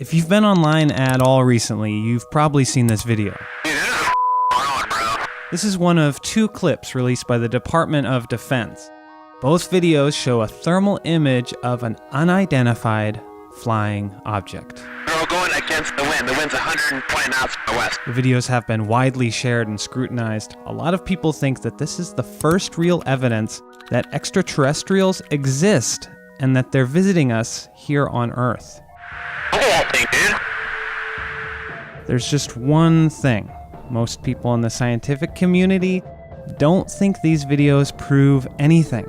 If you've been online at all recently, you've probably seen this video. This is one of two clips released by the Department of Defense. Both videos show a thermal image of an unidentified flying object. We're all going against the wind. The wind's 120 knots from the west. The videos have been widely shared and scrutinized. A lot of people think that this is the first real evidence that extraterrestrials exist and that they're visiting us here on Earth. There's just one thing. Most people in the scientific community don't think these videos prove anything.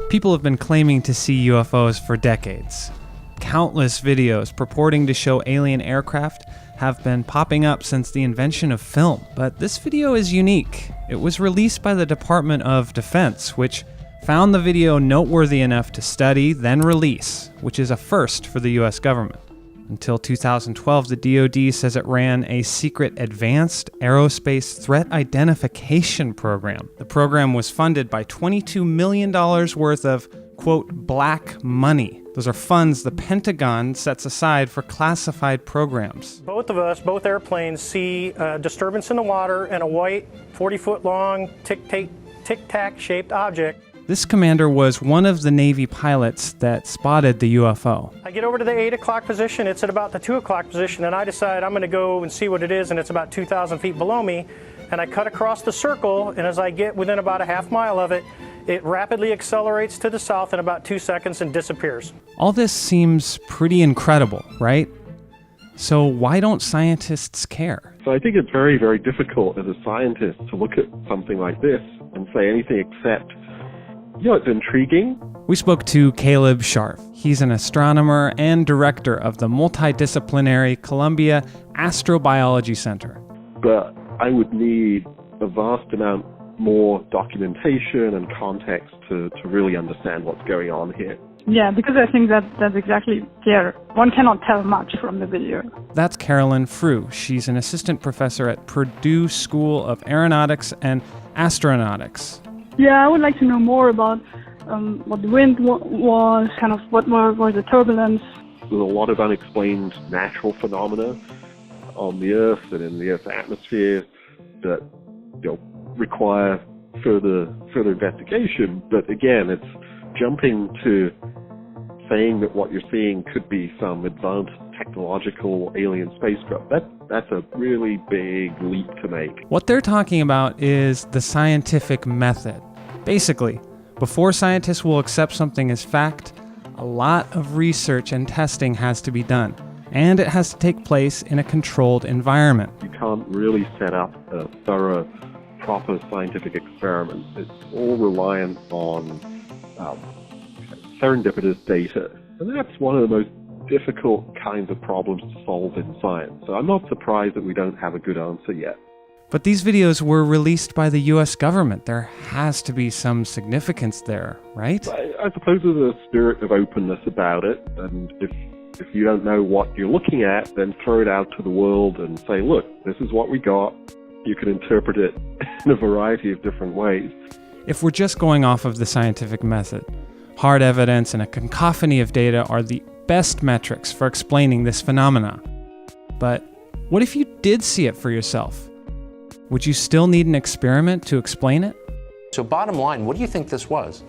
People have been claiming to see UFOs for decades. Countless videos purporting to show alien aircraft have been popping up since the invention of film. But this video is unique. It was released by the Department of Defense, which found the video noteworthy enough to study, then release, which is a first for the US government. Until 2012, the DoD says it ran a secret advanced aerospace threat identification program. The program was funded by $22 million worth of, quote, black money. Those are funds the Pentagon sets aside for classified programs. Both of us, both airplanes, see a disturbance in the water and a white 40-foot long tic-tac shaped object. This commander was one of the Navy pilots that spotted the UFO. I get over to the 8 o'clock position, it's at about the 2 o'clock position, and I decide I'm going to go and see what it is, and it's about 2,000 feet below me, and I cut across the circle, and as I get within about a half mile of it, it rapidly accelerates to the south in about 2 seconds and disappears. All this seems pretty incredible, right? So why don't scientists care? So I think it's very, very difficult as a scientist to look at something like this and say anything except, it's intriguing. We spoke to Caleb Scharf. He's an astronomer and director of the multidisciplinary Columbia Astrobiology Center. But I would need a vast amount more documentation and context to really understand what's going on here. Yeah, because I think that's exactly, one cannot tell much from the video. That's Carolyn Frew. She's an assistant professor at Purdue School of Aeronautics and Astronautics. Yeah, I would like to know more about what the wind was, kind of what was the turbulence. There's a lot of unexplained natural phenomena on the Earth and in the Earth's atmosphere that require further investigation. But again, it's jumping to saying that what you're seeing could be some advanced technological alien spacecraft. That's a really big leap to make. What they're talking about is the scientific method. Basically, before scientists will accept something as fact, a lot of research and testing has to be done, and it has to take place in a controlled environment. You can't really set up a thorough, proper scientific experiment. It's all reliant on serendipitous data, and that's one of the most difficult kinds of problems to solve in science. So I'm not surprised that we don't have a good answer yet. But these videos were released by the US government. There has to be some significance there, right? I suppose there's a spirit of openness about it, and if you don't know what you're looking at, then throw it out to the world and say, look, this is what we got. You can interpret it in a variety of different ways. If we're just going off of the scientific method, hard evidence and a cacophony of data are the best metrics for explaining this phenomena. But what if you did see it for yourself? Would you still need an experiment to explain it? So bottom line, what do you think this was?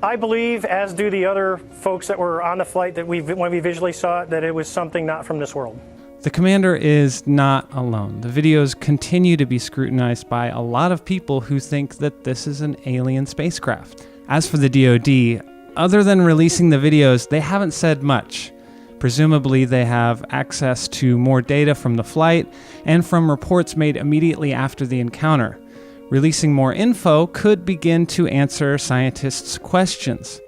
I believe, as do the other folks that were on the flight when we visually saw it, that it was something not from this world. The commander is not alone. The videos continue to be scrutinized by a lot of people who think that this is an alien spacecraft. As for the DoD, other than releasing the videos, they haven't said much. Presumably, they have access to more data from the flight and from reports made immediately after the encounter. Releasing more info could begin to answer scientists' questions.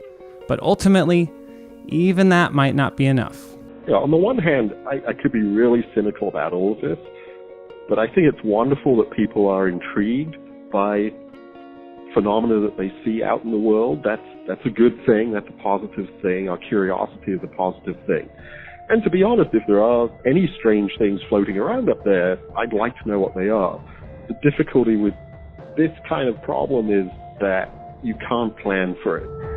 But ultimately, even that might not be enough. On the one hand, I could be really cynical about all of this, but I think it's wonderful that people are intrigued by phenomena that they see out in the world. That's a good thing. That's a positive thing. Our curiosity is a positive thing. And to be honest, if there are any strange things floating around up there, I'd like to know what they are. The difficulty with this kind of problem is that you can't plan for it.